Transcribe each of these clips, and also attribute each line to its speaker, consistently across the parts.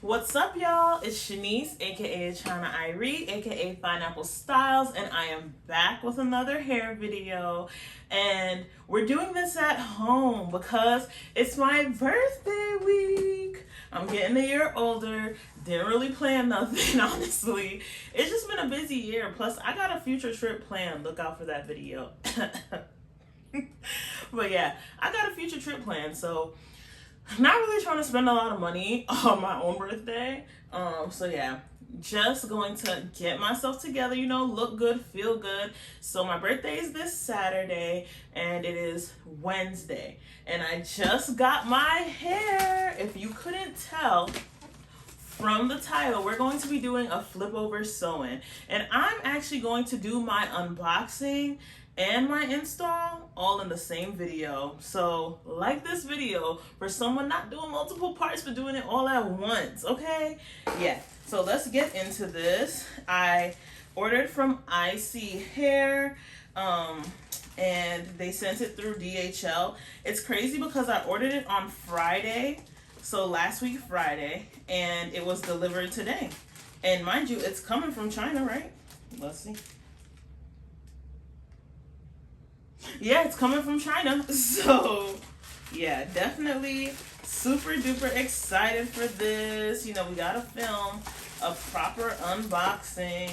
Speaker 1: What's up, y'all? It's Shanice, aka China Irie, aka Pineapple Styles, and I am back with another hair video. And we're doing this at home because it's my birthday week. I'm getting a year older. Didn't really plan nothing, honestly. It's just been a busy year. Plus, I got a future trip planned. Look out for that video. But yeah, I got a future trip planned, so not really trying to spend a lot of money on my own birthday. So yeah, just going to get myself together, you know, look good, feel good. So my birthday is this Saturday and it is Wednesday. And I just got my hair. If you couldn't tell from the title, we're going to be doing a flip over sew-in. And I'm actually going to do my unboxing and my install all in the same video. So like this video for someone not doing multiple parts but doing it all at once, okay? Yeah, so let's get into this. I ordered from ISee hair and they sent it through DHL. It's crazy because I ordered it on Friday, so last week Friday, and it was delivered today. And mind you, it's coming from China, right? Let's see. Yeah, it's coming from China. So yeah, definitely super duper excited for this. You know, we gotta film a proper unboxing.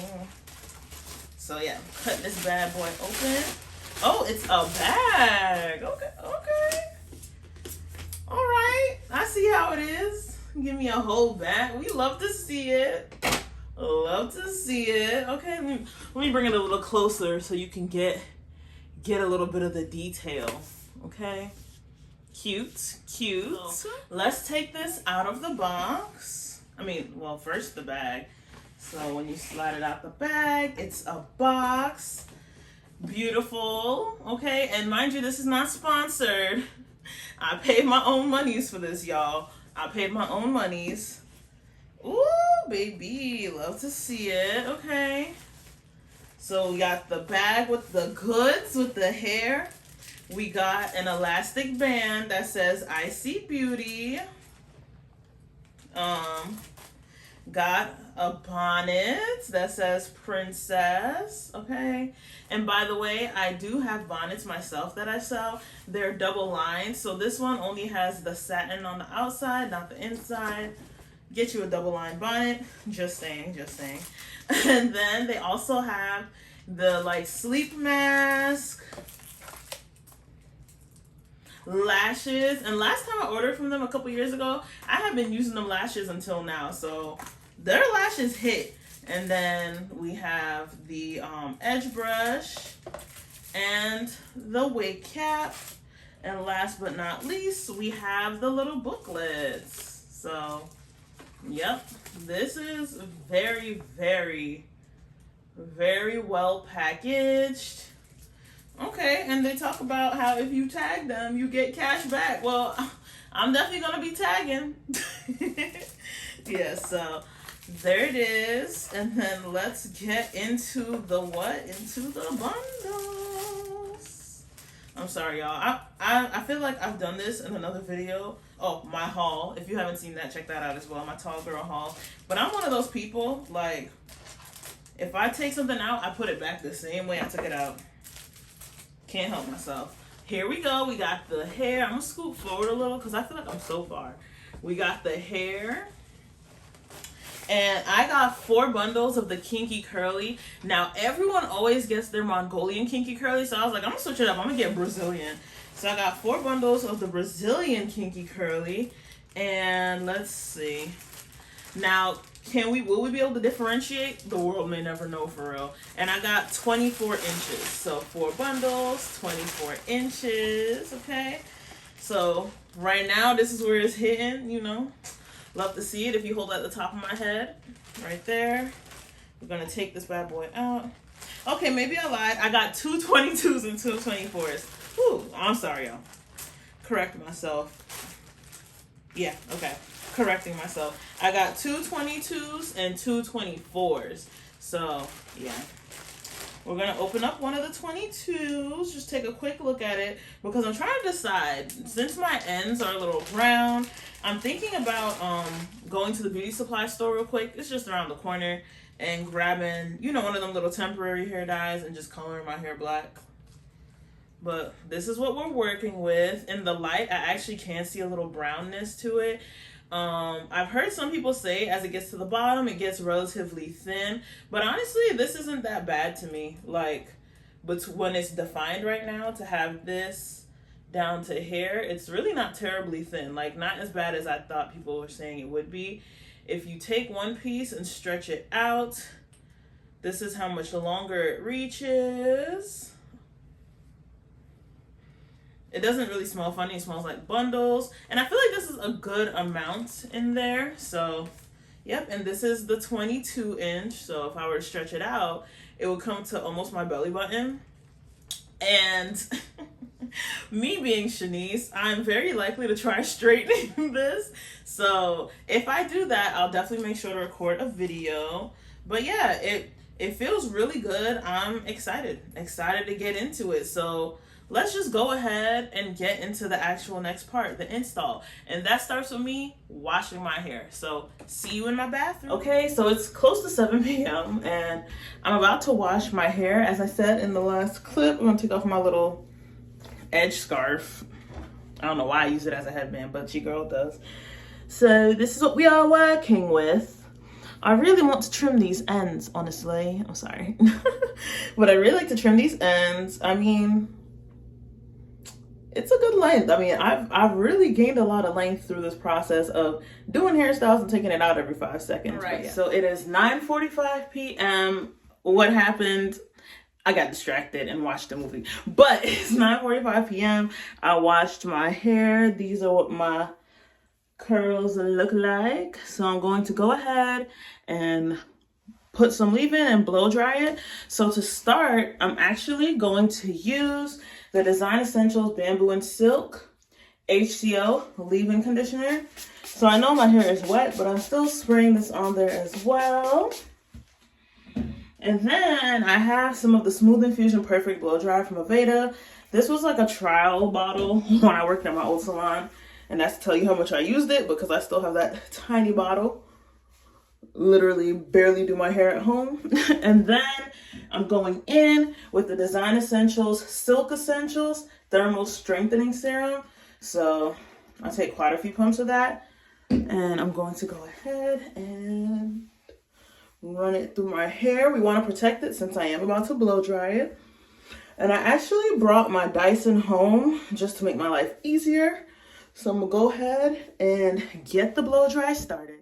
Speaker 1: So yeah, cut this bad boy open. Oh, it's a bag. Okay. All right, I see how it is. Give me a whole bag. We love to see it. Love to see it. Okay, let me bring it a little closer so you can get a little bit of the detail. Okay, cute. So, let's take this out of the box. Well, first the bag. So when you slide it out the bag, it's a box. Beautiful. Okay, and mind you, this is not sponsored. I paid my own monies for this, y'all. I paid my own monies. Ooh, baby, love to see it. Okay, so we got the bag with the goods, with the hair. We got an elastic band that says ISee Beauty. Got a bonnet that says Princess. Okay, and by the way, I do have bonnets myself that I sell. They're double lined, so this one only has the satin on the outside, not the inside. Get you a double line bonnet. Just saying. And then they also have the like sleep mask, lashes, and last time I ordered from them a couple years ago, I have been using them lashes until now, so their lashes hit. And then we have the edge brush and the wig cap, and last but not least, we have the little booklets. So yep, this is very well packaged. Okay, and they talk about how if you tag them, you get cash back. Well, I'm definitely gonna be tagging. Yeah, so there it is. And then let's get into the bundles. I'm sorry, y'all. I feel like I've done this in another video. Oh, my haul. If you haven't seen that, check that out as well. My tall girl haul. But I'm one of those people, like, if I take something out, I put it back the same way I took it out. Can't help myself. Here we go. We got the hair. I'm going to scoot forward a little because I feel like I'm so far. We got the hair. And I got 4 bundles of the Kinky Curly. Now, everyone always gets their Mongolian Kinky Curly, so I was like, I'm going to switch it up. I'm going to get Brazilian. So I got 4 bundles of the Brazilian Kinky Curly. And let's see. Now, will we be able to differentiate? The world may never know, for real. And I got 24 inches. So 4 bundles, 24 inches, okay? So right now, this is where it's hitting, you know. Love to see it. If you hold it at the top of my head, right there. We're going to take this bad boy out. Okay, maybe I lied. I got 2 22s and 2 24s. Ooh, I'm sorry, y'all. Correct myself. Yeah, okay. Correcting myself. I got 2 22s and 2 24s. So, yeah. We're going to open up one of the 22s, just take a quick look at it, because I'm trying to decide, since my ends are a little brown, I'm thinking about going to the beauty supply store real quick. It's just around the corner, and grabbing, you know, one of them little temporary hair dyes and just coloring my hair black. But this is what we're working with. In the light, I actually can see a little brownness to it. I've heard some people say as it gets to the bottom, it gets relatively thin. But honestly, this isn't that bad to me. Like, but when it's defined right now, to have this down to here, it's really not terribly thin. Like, not as bad as I thought people were saying it would be. If you take one piece and stretch it out, this is how much longer it reaches. It doesn't really smell funny. It smells like bundles. And I feel like this is a good amount in there. So, yep. And this is the 22 inch. So if I were to stretch it out, it would come to almost my belly button. And me being Shanice, I'm very likely to try straightening this. So if I do that, I'll definitely make sure to record a video. But yeah, it feels really good. I'm excited to get into it. So let's just go ahead and get into the actual next part, the install. And that starts with me washing my hair. So see you in my bathroom. Okay, so it's close to 7 p.m. and I'm about to wash my hair. As I said in the last clip, I'm gonna take off my little edge scarf. I don't know why I use it as a headband, but your girl does. So this is what we are working with. I really want to trim these ends, honestly. I'm sorry. But I really like to trim these ends. I mean, it's a good length. I mean, I've really gained a lot of length through this process of doing hairstyles and taking it out every 5 seconds. Right. Yeah. So it is 9:45 p.m. What happened? I got distracted and watched a movie. But it's 9:45 p.m. I washed my hair. These are what my curls look like. So I'm going to go ahead and put some leave-in and blow dry it. So to start, I'm actually going to use the Design Essentials Bamboo and Silk HCO leave-in conditioner. So I know my hair is wet, but I'm still spraying this on there as well. And then I have some of the Smooth Infusion Perfect Blow Dry from Aveda. This was like a trial bottle when I worked at my old salon. And that's to tell you how much I used it, because I still have that tiny bottle. Literally barely do my hair at home. And then I'm going in with the Design Essentials Silk Essentials Thermal Strengthening Serum. So I take quite a few pumps of that, and I'm going to go ahead and run it through my hair. We want to protect it since I am about to blow dry it. And I actually brought my Dyson home just to make my life easier. So I'm gonna go ahead and get the blow dry started.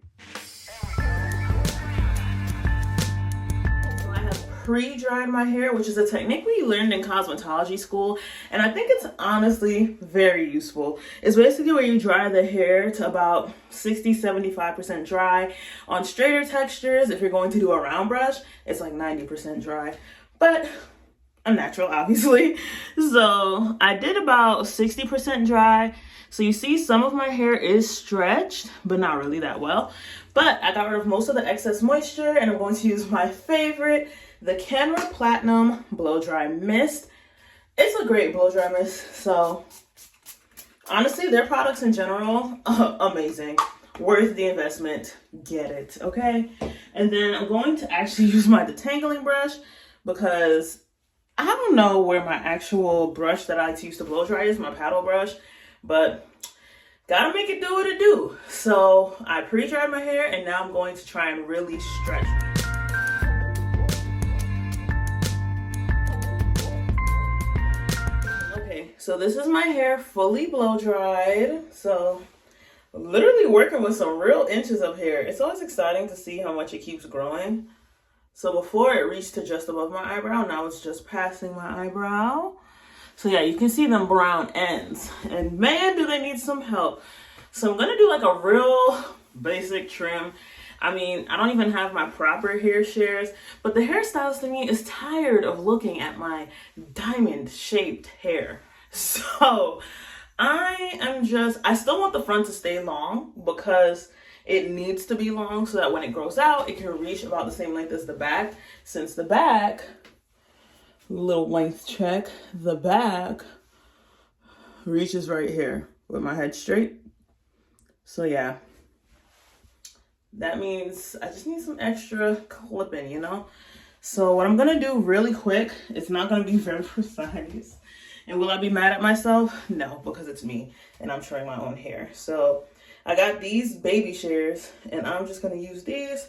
Speaker 1: Pre-dried my hair, which is a technique we learned in cosmetology school, and I think it's honestly very useful. It's basically where you dry the hair to about 60-75% dry. On straighter textures, if you're going to do a round brush, it's like 90% dry, but I'm natural, obviously. So I did about 60% dry. So you see some of my hair is stretched, but not really that well. But I got rid of most of the excess moisture, and I'm going to use my favorite, the Kenra Platinum Blow Dry Mist. It's a great blow dry mist. So honestly, their products in general, amazing. Worth the investment. Get it, okay? And then I'm going to actually use my detangling brush, because I don't know where my actual brush that I like to use to blow dry is, my paddle brush, but gotta make it do what it do. So I pre-dried my hair, and now I'm going to try and really stretch it. So this is my hair fully blow dried. So literally working with some real inches of hair. It's always exciting to see how much it keeps growing. So before it reached to just above my eyebrow, now it's just passing my eyebrow. So yeah, you can see them brown ends, and man, do they need some help. So I'm gonna do like a real basic trim. I mean, I don't even have my proper hair shears, but the hairstylist to me is tired of looking at my diamond shaped hair. So I still want the front to stay long, because it needs to be long so that when it grows out, it can reach about the same length as the back, since the back Little length check. The back reaches right here with my head straight. So yeah, that means I just need some extra clipping, you know? So what I'm gonna do really quick, it's not gonna be very precise. And will I be mad at myself? No, because it's me and I'm trimming my own hair. So I got these baby shears and I'm just gonna use these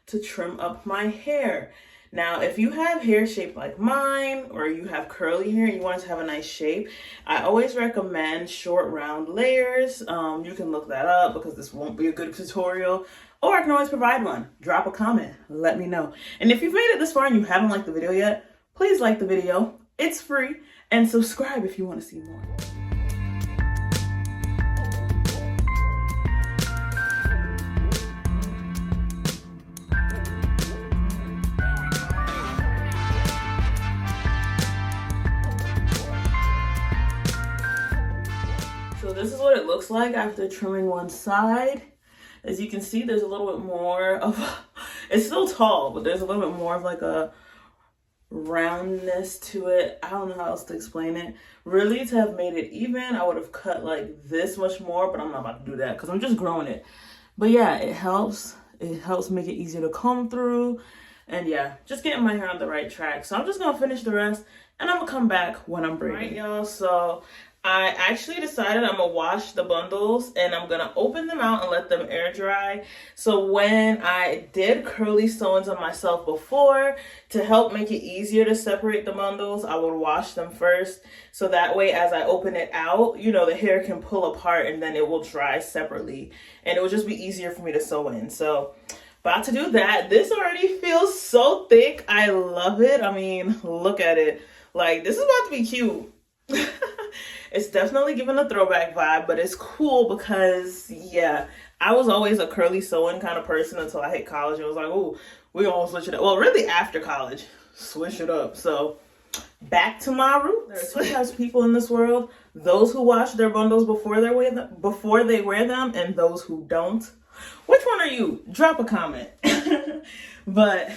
Speaker 1: to trim up my hair. Now, if you have hair shaped like mine or you have curly hair and you want it to have a nice shape, I always recommend short round layers. You can look that up because this won't be a good tutorial, or I can always provide one. Drop a comment, let me know. And if you've made it this far and you haven't liked the video yet, please like the video. It's free. And subscribe if you want to see more. So this is what it looks like after trimming one side. As you can see, there's a little bit more of, it's still tall, but there's a little bit more of like a roundness to it. I don't know how else to explain it. Really, to have made it even, I would have cut like this much more, but I'm not about to do that because I'm just growing it. But yeah, it helps. It helps make it easier to comb through. And yeah, just getting my hair on the right track. So I'm just gonna finish the rest and I'm gonna come back when I'm braiding. Right, y'all, so I actually decided I'm gonna wash the bundles and I'm gonna open them out and let them air dry. So when I did curly sew-ins on myself before, to help make it easier to separate the bundles, I would wash them first. So that way, as I open it out, you know, the hair can pull apart and then it will dry separately. And it will just be easier for me to sew in. So about to do that. This already feels so thick. I love it. I mean, look at it. Like, this is about to be cute. It's definitely giving a throwback vibe, but it's cool because, yeah, I was always a curly sewing kind of person until I hit college. It was like, oh, we're gonna switch it up. Well, really after college, switch it up. So back to my roots. There are two types of people in this world: those who wash their bundles before they wear them, and those who don't. Which one are you? Drop a comment. But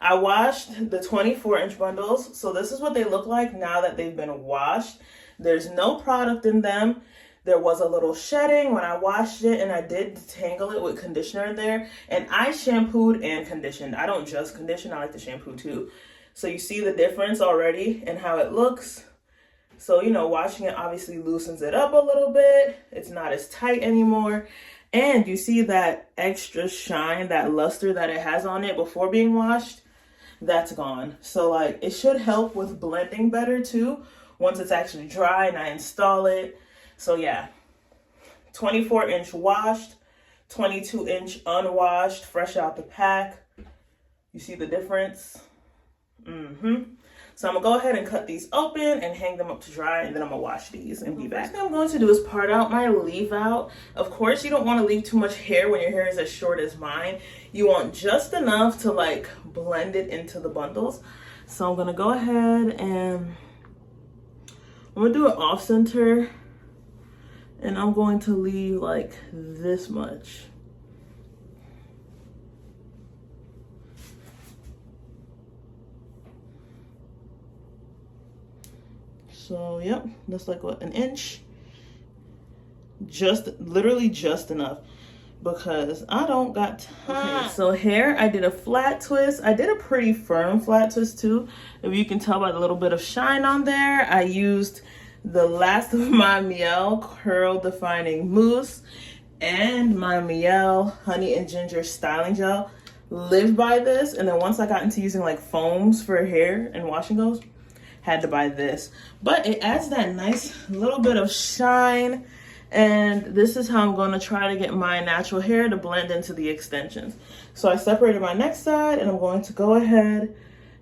Speaker 1: I washed the 24-inch bundles. So this is what they look like now that they've been washed. There's no product in them. There was a little shedding when I washed it, and I did detangle it with conditioner in there. And I shampooed and conditioned. I don't just condition, I like to shampoo too. So you see the difference already in how it looks. So, you know, washing it obviously loosens it up a little bit. It's not as tight anymore. And you see that extra shine, that luster that it has on it before being washed, that's gone. So like, it should help with blending better too once it's actually dry and I install it. So yeah, 24-inch washed, 22-inch unwashed, fresh out the pack. You see the difference? So I'm gonna go ahead and cut these open and hang them up to dry, and then I'm gonna wash these and be back. First thing I'm going to do is part out my leave out. Of course, you don't want to leave too much hair when your hair is as short as mine. You want just enough to like blend it into the bundles. So I'm gonna go ahead and I'm gonna do it off center, and I'm going to leave like this much. So yep, that's like what, an inch? Literally just enough, because I don't got time. Okay, so hair, I did a flat twist. I did a pretty firm flat twist too. If you can tell by the little bit of shine on there, I used the last of my Mielle curl defining mousse and my Mielle honey and ginger styling gel. Lived by this, and then once I got into using like foams for hair and washing goes, had to buy this. But it adds that nice little bit of shine. And this is how I'm going to try to get my natural hair to blend into the extensions. So I separated my next side, and I'm going to go ahead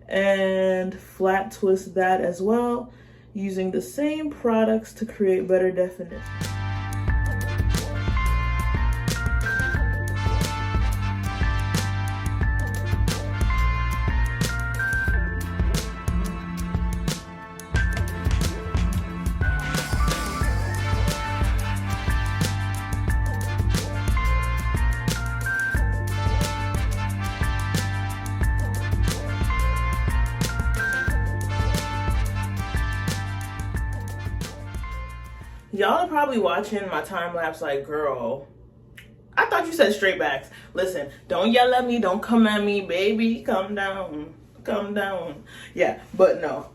Speaker 1: and flat twist that as well, using the same products to create better definition. y'all are probably watching my time lapse like, girl, I thought you said straight backs. Listen, don't yell at me, don't come at me, baby, come down, come down. Yeah, but no,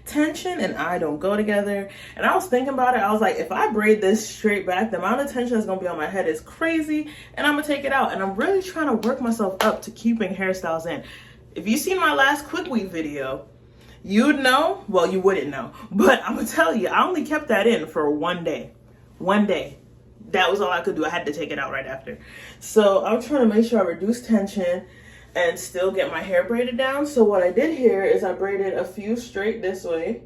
Speaker 1: tension and I don't go together. And I was thinking about it, I was like, if I braid this straight back, the amount of tension that's gonna be on my head is crazy, and I'm gonna take it out. And I'm really trying to work myself up to keeping hairstyles in. If you seen my last quick week video, you'd know. Well, you wouldn't know, but I'm gonna tell you, I only kept that in for one day. That was all I could do. I had to take it out right after. So I'm trying to make sure I reduce tension and still get my hair braided down. So what I did here is I braided a few straight this way,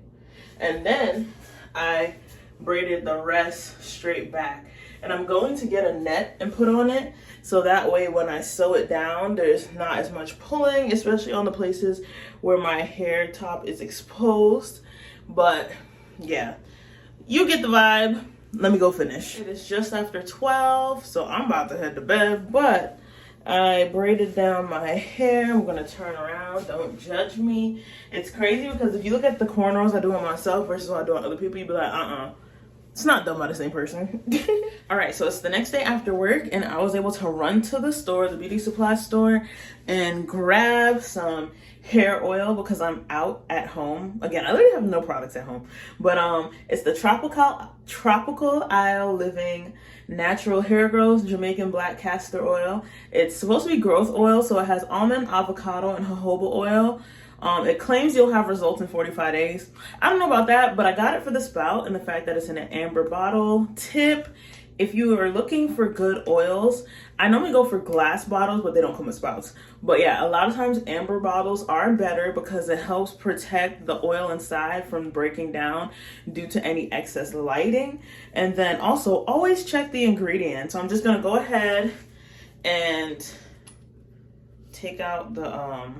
Speaker 1: and then I braided the rest straight back. And I'm going to get a net and put on it, so that way when I sew it down, there's not as much pulling, especially on the places where my hair top is exposed. But yeah, you get the vibe. Let me go finish. It is just after 12, so I'm about to head to bed, but I braided down my hair. I'm gonna turn around, don't judge me. It's crazy because if you look at the cornrows I do on myself versus what I do on other people, you'd be like, it's not done by the same person. All right, so it's the next day after work, and I was able to run to the store, the beauty supply store, and grab some hair oil because I'm out at home. Again, I literally have no products at home, but it's the Tropical Isle Living Natural Hair Growth Jamaican Black Castor Oil. It's supposed to be growth oil, so it has almond, avocado, and jojoba oil. It claims you'll have results in 45 days. I don't know about that, but I got it for the spout and the fact that it's in an amber bottle. Tip: if you are looking for good oils, I normally go for glass bottles, but they don't come with spouts. But yeah, a lot of times amber bottles are better because it helps protect the oil inside from breaking down due to any excess lighting. And then also always check the ingredients. So I'm just gonna go ahead and take out the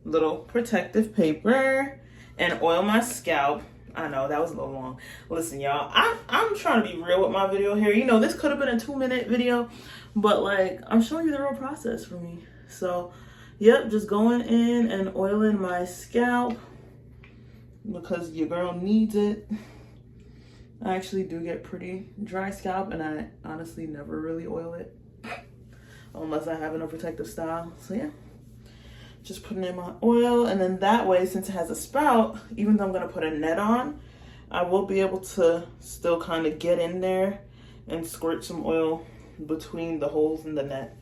Speaker 1: little protective paper and oil my scalp. I know that was a little long. Listen, y'all, I'm trying to be real with my video here. You know, this could have been a 2-minute video, but like, I'm showing you the real process for me. So yep, just going in and oiling my scalp because your girl needs it. I actually do get pretty dry scalp, and I honestly never really oil it unless I have a protective style. So yeah, just putting in my oil, and then that way, since it has a spout, even though I'm gonna put a net on, I will be able to still kind of get in there and squirt some oil between the holes in the net.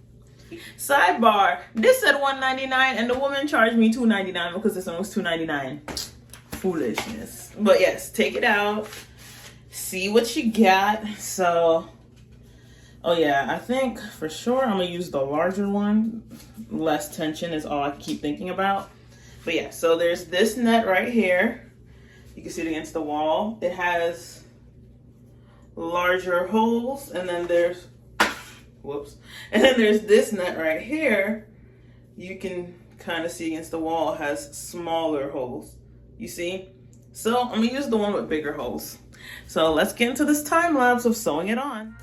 Speaker 1: Sidebar, this said $1.99 and the woman charged me $2.99 because this one was $2.99. Foolishness. But yes, take it out, see what you got. So oh yeah, I think for sure I'm gonna use the larger one. Less tension is all I keep thinking about. But yeah, so there's this net right here. You can see it against the wall. It has larger holes, and then there's, whoops. And then there's this net right here. You can kind of see against the wall, it has smaller holes. You see? So I'm gonna use the one with bigger holes. So let's get into this time lapse of sewing it on.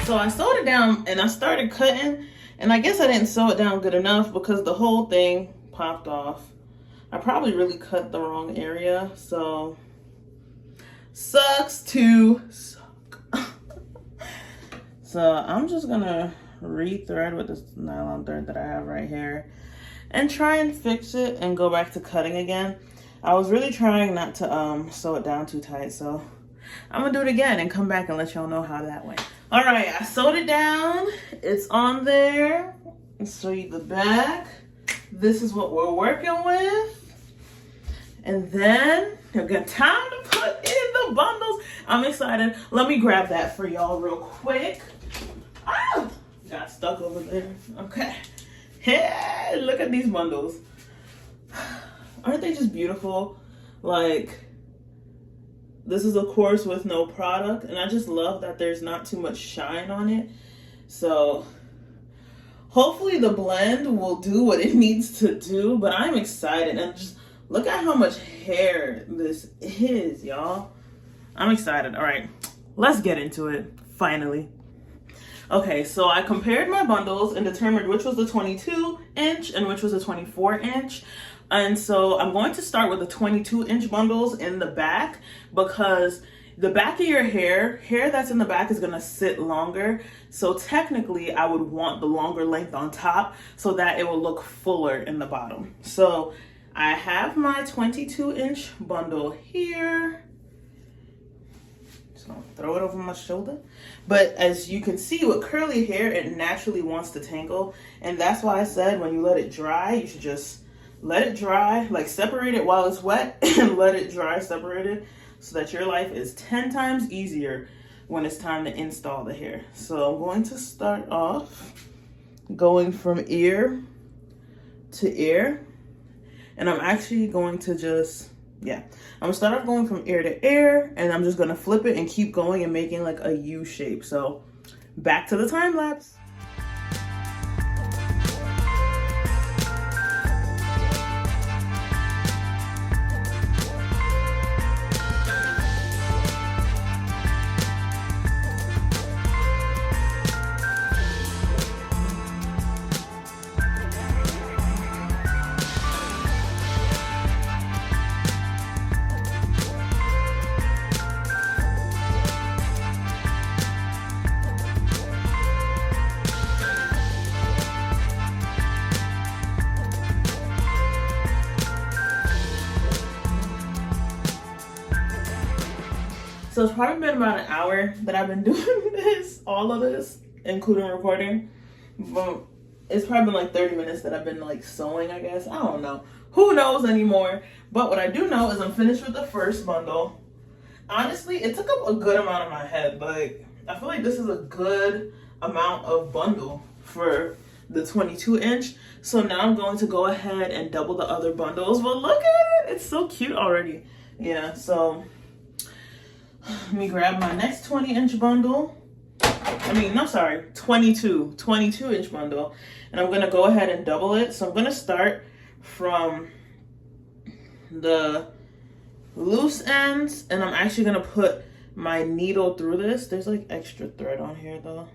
Speaker 1: So I sewed it down and I started cutting, and I guess I didn't sew it down good enough because the whole thing popped off. I probably really cut the wrong area, so sucks to suck. So I'm just gonna re-thread with this nylon thread that I have right here and try and fix it and go back to cutting again. I was really trying not to sew it down too tight, so I'm gonna do it again and come back and let y'all know how that went. All right, I sewed it down. It's on there. I'll show you the back. This is what we're working with. And then we've got time to put in the bundles. I'm excited. Let me grab that for y'all real quick. Ah, got stuck over there. Okay. Hey, look at these bundles. Aren't they just beautiful? Like, This is of course with no product, and I just love that there's not too much shine on it. So hopefully the blend will do what it needs to do, but I'm excited. And just look at how much hair this is, y'all. I'm excited. All right, let's get into it, finally. Okay, so I compared my bundles and determined which was the 22-inch and which was the 24-inch. And so I'm going to start with the 22-inch bundles in the back, because the back of your hair that's in the back is going to sit longer. So technically I would want the longer length on top so that it will look fuller in the bottom. So I have my 22-inch bundle here. So throw it over my shoulder. But as you can see, with curly hair, it naturally wants to tangle. And that's why I said when you let it dry, you should just let it dry, like separate it while it's wet and let it dry separated, so that your life is 10 times easier when it's time to install the hair. So I'm going to start off going from ear to ear. And I'm actually going to just, I'm gonna start off going from ear to ear, and I'm just gonna flip it and keep going and making like a U shape. So back to the time lapse. So it's probably been about an hour that I've been doing this, all of this, including recording. But it's probably been like 30 minutes that I've been like sewing, I guess. I don't know. Who knows anymore? But what I do know is I'm finished with the first bundle. Honestly, it took up a good amount of my head. Like, I feel like this is a good amount of bundle for the 22-inch. So now I'm going to go ahead and double the other bundles. But look at it. It's so cute already. Yeah, so let me grab my next 20-inch bundle. 22-inch bundle. And I'm going to go ahead and double it. So I'm going to start from the loose ends, and I'm actually going to put my needle through this. There's like extra thread on here though.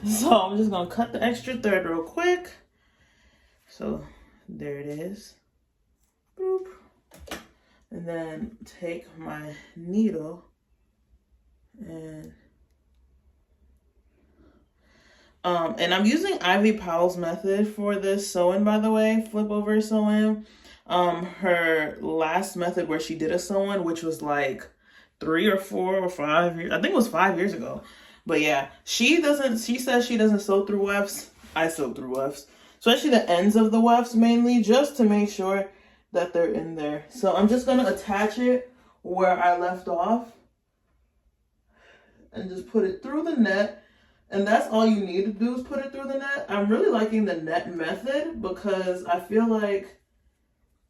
Speaker 1: So I'm just going to cut the extra thread real quick. So there it is. Boop. And then take my needle and I'm using Ivy Powell's method for this sewing, by the way, flip over sewing. Her last method where she did a sewing, which was like 3 or 4 or 5 years, I think it was 5 years ago. But yeah, she says she doesn't sew through wefts. I sew through wefts, especially the ends of the wefts mainly, just to make sure that they're in there. So I'm just gonna attach it where I left off and just put it through the net. And that's all you need to do is put it through the net. I'm really liking the net method because I feel like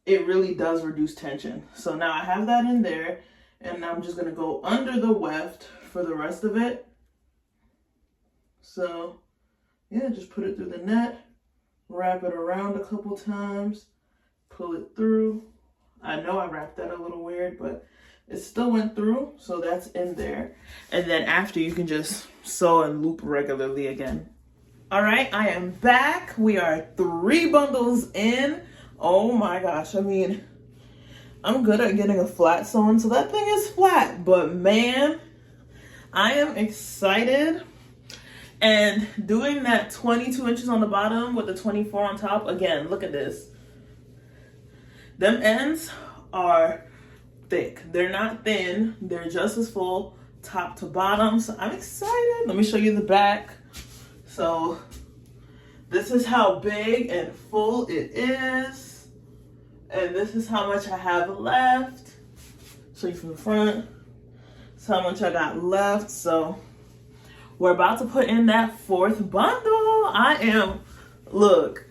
Speaker 1: it really does reduce tension. So now I have that in there, and I'm just gonna go under the weft for the rest of it. So yeah, just put it through the net, wrap it around a couple times, pull it through. I know I wrapped that a little weird, but it still went through, so that's in there. And then after, you can just sew and loop regularly again. All right, I am back. We are 3 bundles in. Oh my gosh, I mean, I'm good at getting a flat sewing, so that thing is flat. But man, I am excited. And doing that 22 inches on the bottom with the 24 on top, again, look at this. Them ends are thick. They're not thin. They're just as full top to bottom. So I'm excited. Let me show you the back. So this is how big and full it is. And this is how much I have left. Show you from the front. That's how much I got left. So we're about to put in that 4th bundle. Look.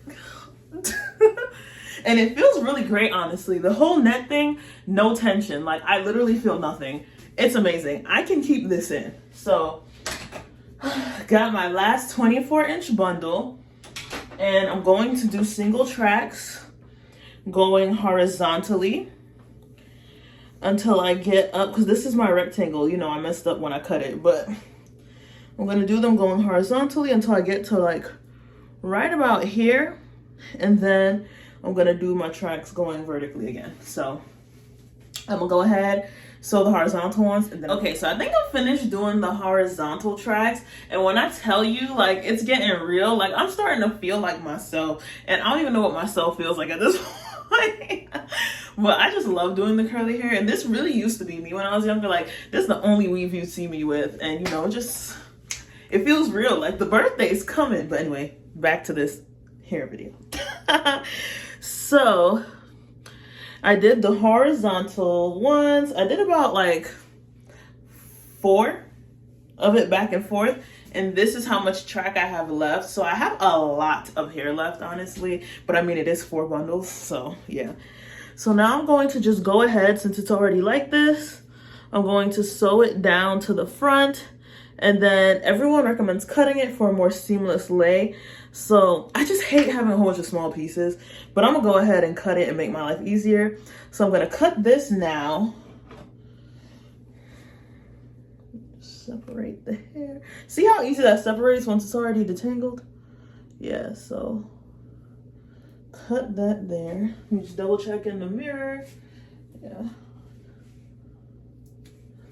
Speaker 1: And it feels really great, honestly. The whole net thing, no tension. Like, I literally feel nothing. It's amazing. I can keep this in. So, got my last 24-inch bundle, and I'm going to do single tracks going horizontally until I get up, because this is my rectangle. You know, I messed up when I cut it, but I'm going to do them going horizontally until I get to like right about here, and then I'm going to do my tracks going vertically again. So I'm gonna go ahead, sew the horizontal ones, and then okay, so I think I'm finished doing the horizontal tracks, and when I tell you, like, it's getting real, like, I'm starting to feel like myself, and I don't even know what myself feels like at this point. But I just love doing the curly hair, and this really used to be me when I was younger. Like, this is the only weave you'd see me with, and you know, just, it feels real, like the birthday's coming. But anyway, back to this hair video. So I did the horizontal ones. I did about like 4 of it back and forth. And this is how much track I have left. So I have a lot of hair left, honestly. But I mean, it is 4 bundles, so yeah. So now I'm going to just go ahead, since it's already like this, I'm going to sew it down to the front. And then everyone recommends cutting it for a more seamless lay. So I just hate having a whole bunch of small pieces, but I'm gonna go ahead and cut it and make my life easier. So I'm gonna cut this now. Separate the hair. See how easy that separates once it's already detangled? Yeah, so cut that there. Let me just double check in the mirror. Yeah.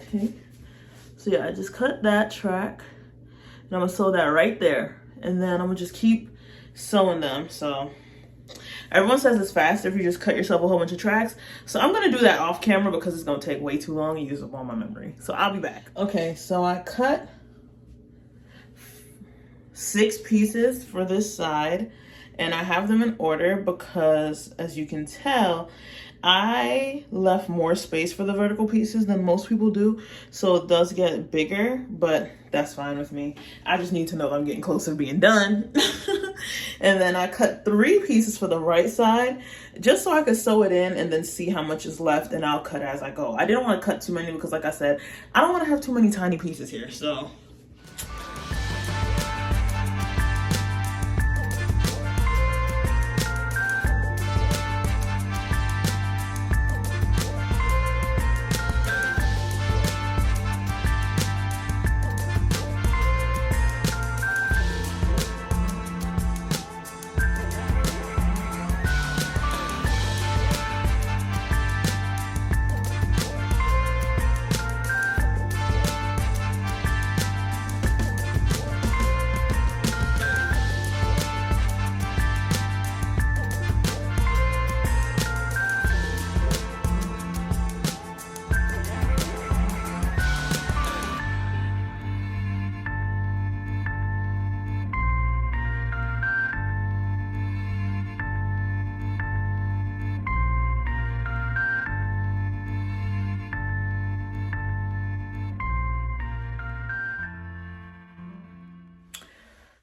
Speaker 1: Okay. So yeah, I just cut that track, and I'm gonna sew that right there. And then I'm gonna just keep sewing them. So everyone says it's faster if you just cut yourself a whole bunch of tracks. So I'm gonna do that off camera because it's gonna take way too long and use up all my memory. So I'll be back. Okay, so I cut 6 pieces for this side, and I have them in order because, as you can tell, I left more space for the vertical pieces than most people do, so it does get bigger, but that's fine with me. I just need to know that I'm getting closer to being done. And then I cut 3 pieces for the right side, just so I could sew it in and then see how much is left, and I'll cut as I go. I didn't want to cut too many because, like I said, I don't want to have too many tiny pieces here, so.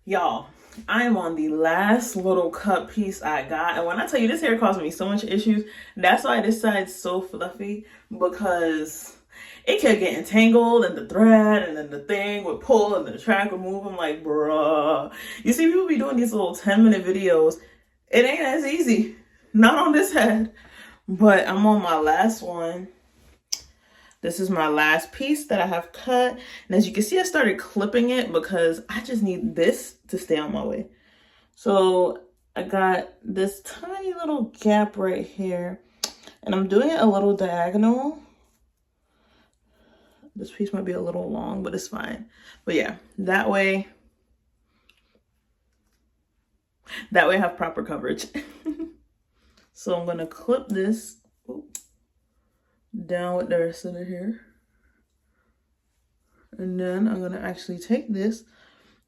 Speaker 1: Y'all, I am on the last little cut piece I got. And when I tell you this hair caused me so much issues, that's why this side's so fluffy, because it kept getting tangled and the thread, and then the thing would pull and the track would move. I'm like, bruh. You see people be doing these little 10-minute videos. It ain't as easy. Not on this head. But I'm on my last one. This is my last piece that I have cut. And as you can see, I started clipping it because I just need this to stay on my way. So I got this tiny little gap right here, and I'm doing it a little diagonal. This piece might be a little long, but it's fine. But yeah, that way I have proper coverage. So I'm gonna clip this down with the rest of the hair. And then I'm gonna actually take this.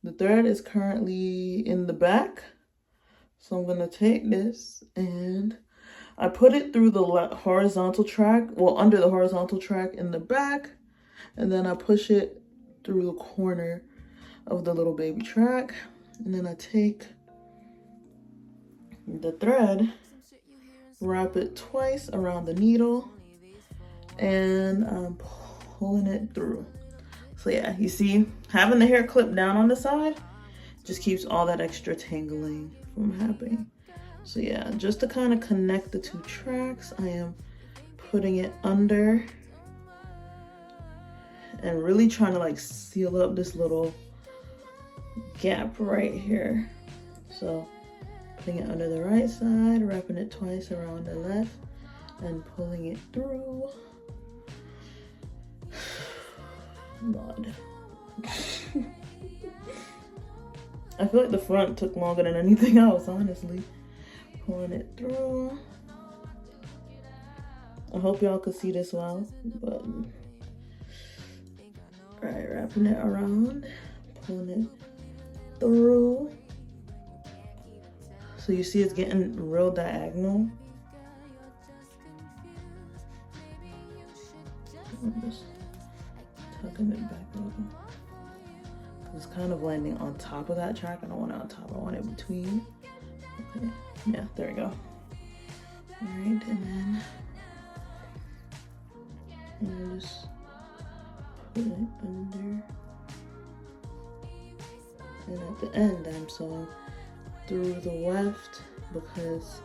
Speaker 1: The thread is currently in the back. So I'm gonna take this and I put it through the horizontal track, well, under the horizontal track in the back. And then I push it through the corner of the little baby track. And then I take the thread, wrap it twice around the needle, and I'm pulling it through. So yeah, you see, having the hair clipped down on the side just keeps all that extra tangling from happening. So yeah, just to kind of connect the two tracks, I am putting it under and really trying to like seal up this little gap right here. So putting it under the right side, wrapping it twice around the left, and pulling it through. God. I feel like the front took longer than anything else, honestly. Pulling it through. I hope y'all could see this well, but alright, wrapping it around, pulling it through. So you see it's getting real diagonal. I'm just tucking it back over. It's kind of landing on top of that track. I don't want it on top, I want it between. Okay, yeah, there we go. Alright, and then I'll just put it under. And at the end, I'm sewing through the weft because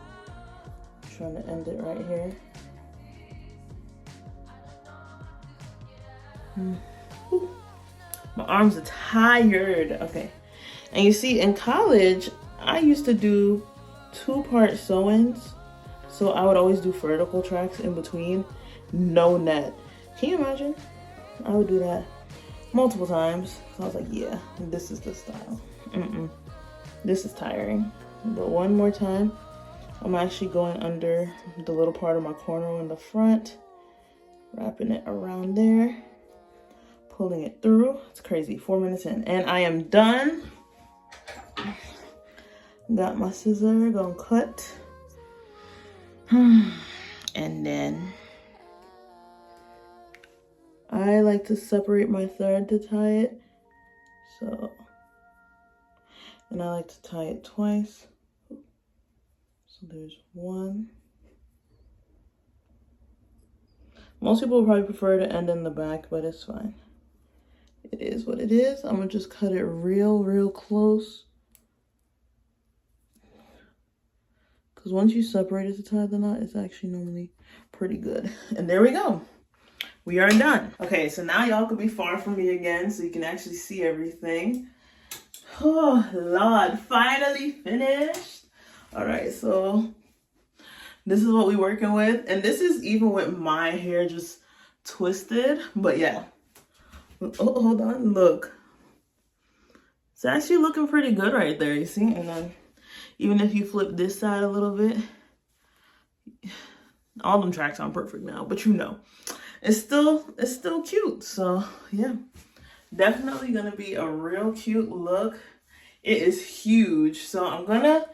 Speaker 1: I'm trying to end it right here. My arms are tired. Okay. And you see, in college, I used to do 2-part sewings. So I would always do vertical tracks in between, no net. Can you imagine? I would do that multiple times. So I was like, yeah, this is the style. This is tiring. But one more time, I'm actually going under the little part of my corner in the front, wrapping it around there, pulling it through. It's crazy, 4 minutes in, and I am done. Got my scissor, gonna cut. And then I like to separate my thread to tie it. So, and I like to tie it twice. So there's one. Most people would probably prefer to end in the back, but it's fine. It is what it is. I'm gonna just cut it real close. Because once you separate it to tie the knot, it's actually normally pretty good. And there we go. We are done. Okay, so now y'all could be far from me again so you can actually see everything. Oh, Lord, finally finished. All right, so this is what we're working with. And this is even with my hair just twisted. But yeah. Oh, hold on, look. It's actually looking pretty good right there, you see? And then even if you flip this side a little bit, all them tracks aren't perfect now, but you know, it's still cute. So yeah, definitely gonna be a real cute look. It is huge. So I'm gonna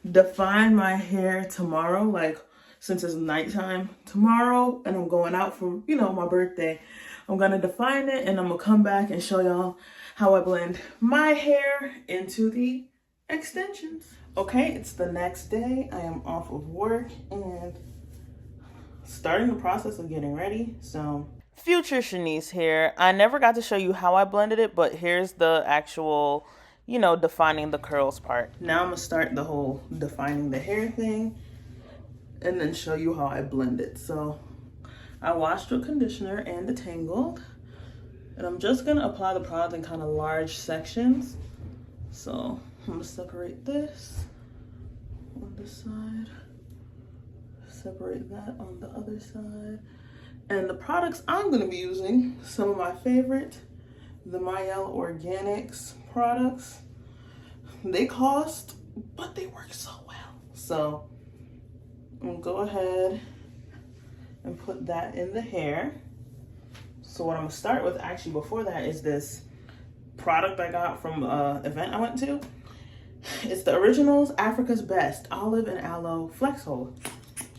Speaker 1: define my hair tomorrow, like since it's nighttime tomorrow and I'm going out for, you know, my birthday. I'm gonna define it and I'm gonna come back and show y'all how I blend my hair into the extensions. Okay, it's the next day. I am off of work and starting the process of getting ready. So future Shanice here. I never got to show you how I blended it, but here's the actual, you know, defining the curls part. Now I'm gonna start the whole defining the hair thing and then show you how I blend it. So I washed with conditioner and detangled, and I'm just gonna apply the product in kind of large sections. So I'm gonna separate this on this side, separate that on the other side. And the products I'm gonna be using, some of my favorite, the Mayel Organics products. They cost, but they work so well. So I'm gonna go ahead and put that in the hair. So what I'm gonna start with actually before that is this product I got from an event I went to. It's the Originals Africa's Best Olive and Aloe Flex Hold.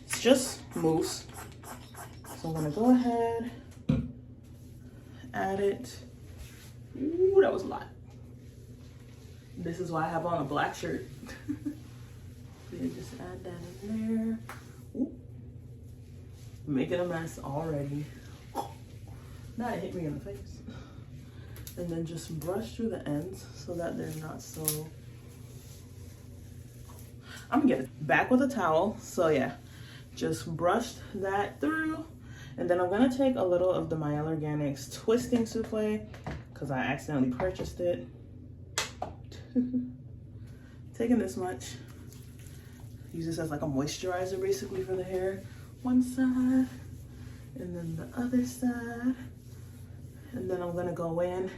Speaker 1: It's just mousse. So I'm gonna go ahead, add it. Ooh, that was a lot. This is why I have on a black shirt. So you just add that in there. Ooh. Making a mess already. Not hit me in the face. And then just brush through the ends so that they're not so... I'm gonna get it back with a towel. So yeah, just brushed that through. And then I'm gonna take a little of the My Organics Twisting Souffle because I accidentally purchased it. Taking this much. Use this as like a moisturizer basically for the hair. One side and then the other side. And then I'm gonna go in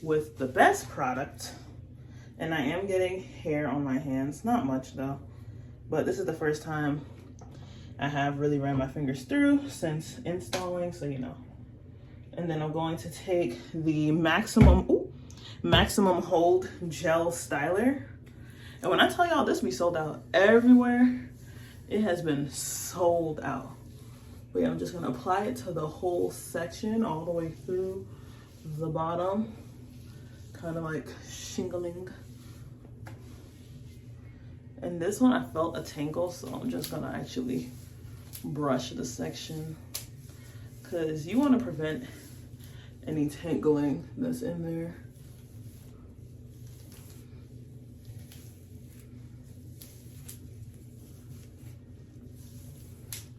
Speaker 1: with the best product. And I am getting hair on my hands, not much though. But this is the first time I have really ran my fingers through since installing, so you know. And then I'm going to take the Maximum Hold Gel Styler. And when I tell y'all this be sold out everywhere, it has been sold out. But yeah, I'm just gonna apply it to the whole section, all the way through the bottom. Kind of like shingling. And this one I felt a tingle, so I'm just gonna actually brush the section because you want to prevent any tingling that's in there.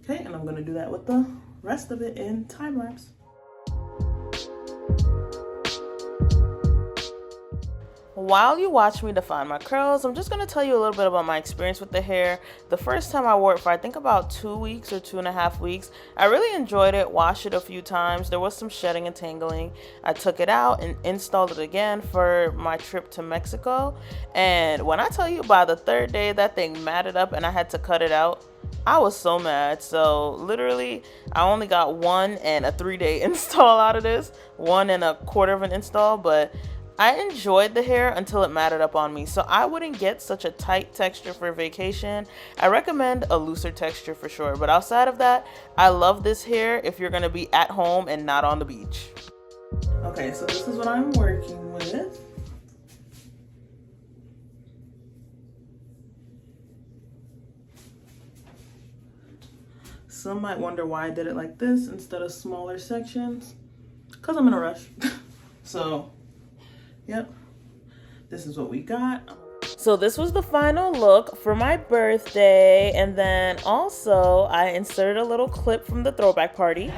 Speaker 1: Okay, and I'm gonna do that with the rest of it in time lapse. While you watch me define my curls, I'm just going to tell you a little bit about my experience with the hair. The first time I wore it for I think about 2 weeks or 2.5 weeks, I really enjoyed it, washed it a few times. There was some shedding and tangling. I took it out and installed it again for my trip to Mexico. And when I tell you by the 3rd day that thing matted up and I had to cut it out, I was so mad. So literally I only got 1 and a 3-day install out of this, 1 and a quarter of an install, but I enjoyed the hair until it matted up on me, so I wouldn't get such a tight texture for vacation. I recommend a looser texture for sure, but outside of that, I love this hair if you're gonna be at home and not on the beach. Okay, so this is what I'm working with. Some might wonder why I did it like this instead of smaller sections, because I'm in a rush. So yep, this is what we got. So this was the final look for my birthday, and then also I inserted a little clip from the throwback party.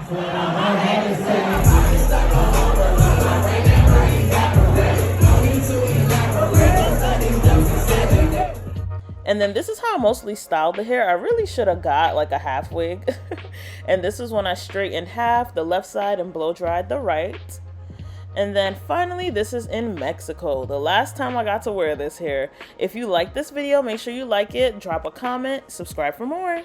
Speaker 1: And then this is how I mostly styled the hair. I really should have got like a half wig. And this is when I straightened half the left side and blow dried the right. And then finally, this is in Mexico, the last time I got to wear this hair. If you like this video, make sure you like it, drop a comment, subscribe for more.